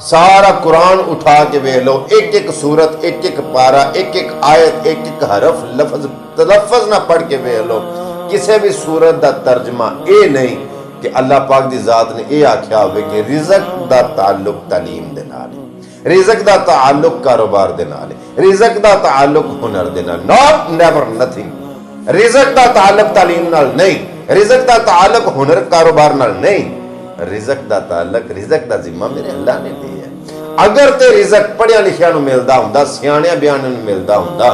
सारा कुरान उठा के वेख लो, एक एक सूरत, एक एक पारा, एक एक आयत, एक एक हरफ लफज तलफज ना पढ़ के वेख लो, किसी भी सूरत का तर्जमा ये नहीं कि अल्लाह पाक की जात ने यह आख्या हो कि रिजक का ताल्लुक तालीम दे नाल है, रिजक का ताल्लुक कारोबार दे नाल है, रिजक का ताल्लुक हुनर दे नाल, नॉट नेवर नथिंग। रिजक का ताल्लुक तालीम नाल नहीं, रिजक का ताल्लुक हुनर कारोबार नाल नहीं, रिजक का ताल्लुक, रिजक का जिम्मा मेरे अल्लाह ने दिया है। अगर ते रिजक पढ़िया लिखिया नूं मिलदा हुंदा, सियाणिया बयानां नूं मिलदा हुंदा,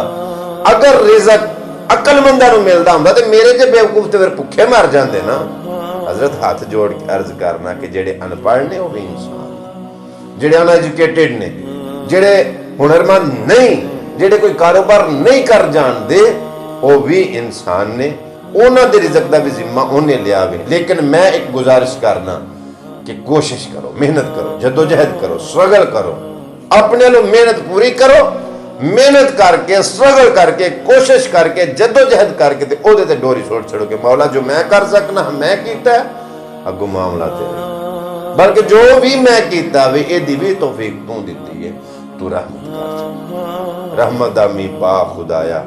अगर रिजक अकलमंदां नूं मिलदा हुंदा ते मेरे जे बेवकूफ ते फिर भुखे मर जांदे ना। हजरत हाथ जोड़ के अर्ज करना कि जेड़े अनपढ़ ने वो भी इंसान ने, जेड़े अनएजुकेटेड ने, जेड़े हुनरमंद नहीं, जेड़े कोई कारोबार नहीं कर जानते, वो भी इंसान ने, उन्हां दे रिजक दा भी जिम्मा उन्हें लिया वे। लेकिन मैं एक गुजारिश करना कि कोशिश करो, मेहनत करो, जदोजहद करो, स्ट्रगल करो, अपने लो मेहनत पूरी करो, मेहनत करके स्ट्रगल करके कोशिश करके जदोजहद करके ते ओदे ते डोरी छोड़ छड़ो कि मौला जो मैं कर सकना मैं कीता है, अगू मामला तेरा, बल्कि जो भी मैं कीता वे एदी भी तौफीक तू दिती है, तू रहमत कर। रहमत दा मी पा खुदाया,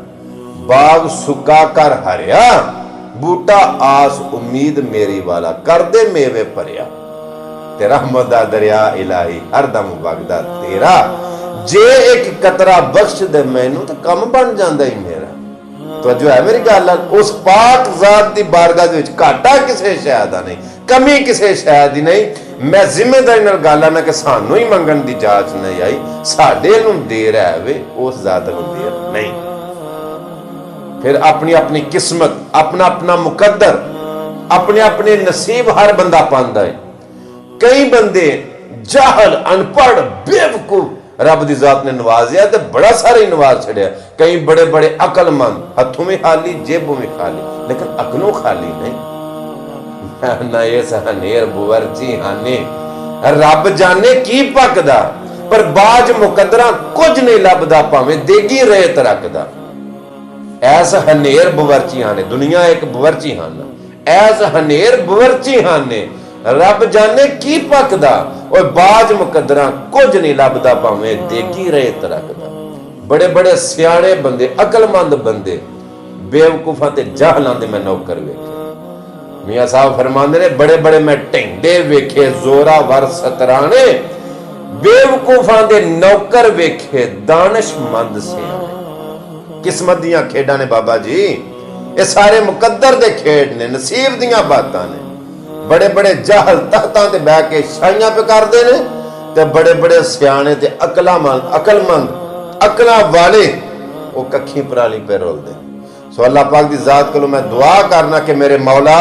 बाग सुका कर हरिया, बूटा आस उम्मीद मेरी वाला, कर दे मेवे भरिया, ते रहमत दा दरिया इलाही हरदम वगदा तेरा, जे एक कतरा बख्श दे मैनू तो कम बन जांदा ही मेरा। तो जो है मेरी गल, उस पाक जात दी बारगाह दे विच घाटा किसे शै दा नहीं, कमी किसे शै दी नहीं। मैं जिम्मेदारी नाल गल आना कि सानू ही मंगण दी जाच नहीं आई, साडे नूं देर है वे, उस जात नूं देर नहीं। फिर अपनी अपनी किस्मत, अपना अपना मुकद्दर, अपने अपने नसीब हर बंदा पांदा है। कई बंदे जाहल, अनपढ़, बेवकूफ रब दी जात ने नवाजिया तो बड़ा सारा ही नवाज छड़िया। कई बड़े बड़े अकलमंद, हथों में खाली जेबों में खाली, लेकिन अकलों खाली नहीं। ना ये सहनेर बुवरची हाने, रब जाने की पकदा, पर बाज मुकदरा कुछ नहीं लभदा, भावें देगी रेत रखदा। ऐस हनेर बुवरची हाने, दुनिया एक बुवरची हाना, ऐस हनेर बुवरची हाने, रब जाने की पकदा, और बाज मुकदरा कुछ नहीं लभदा, भावें देगी रेत रखदा। बड़े बड़े सियाणे बंदे, अकलमंद बंदे, बेवकूफां ते जाहलां दे मैं नौकर वेखे। मियां साहब फरमांदे ने, बड़े बड़े मैं ढेंडे वेखे, जोरावर सतराने, बेवकूफां दे नौकर वेखे, दानिशमंद सियाणे। किस्मत दियां खेडां ने बाबा जी, ये सारे मुकद्दर दे खेड ने, नसीब दियां बातां ने। बड़े बड़े जाहल तख्तां ते बैठ के शाइयां पे करदे ने, ते बड़े बड़े सियाणे ते अकलमंद अकलां वाले वो कखी पराली पे रोलदे। सो अल्लाह पाक दी जात कोलों मैं दुआ करना कि मेरे मौला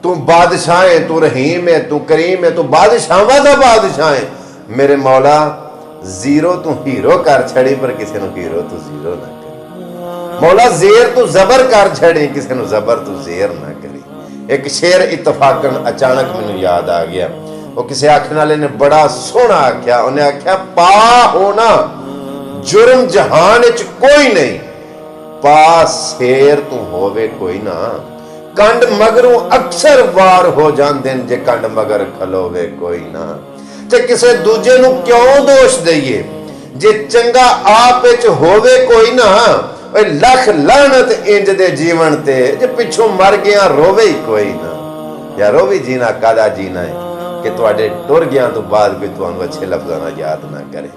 तू बादशाह है, तू रहीम है, तू करीम है, तू बादशाहां दा बादशाह है। मेरे मौला जीरो तू हीरो कर छड़ी, पर किसी नूं हीरो तू जीरो ना करी। मौला जेर तू जबर कर छड़ी, किसी नूं जबर तू जेर ना करी। एक शेर इतफाकन अचानक मैनूं याद आ गया, वो किसी आखने वाले ने बड़ा सोहना आख्या, उन्हें आख्या, पा होना जुर्म जहान च कोई नहीं, पा शेर तू होवे कोई ना, कंड मगरों अक्सर वार हो जांदे जे कंड मगर खलोवे कोई ना। ते किसे दूजे नूं क्यों दोष दईए, जे चंगा आप विच होवे कोई ना, लख लानत इंज दे जीवन ते, जे पिछों मर गया रोवे ही कोई ना। या रोवी जीना कादा जीना है कि तुहाडे टुर गया तो बाद कोई तुहानूं अच्छे लफ्ज़ां नाल याद ना करे।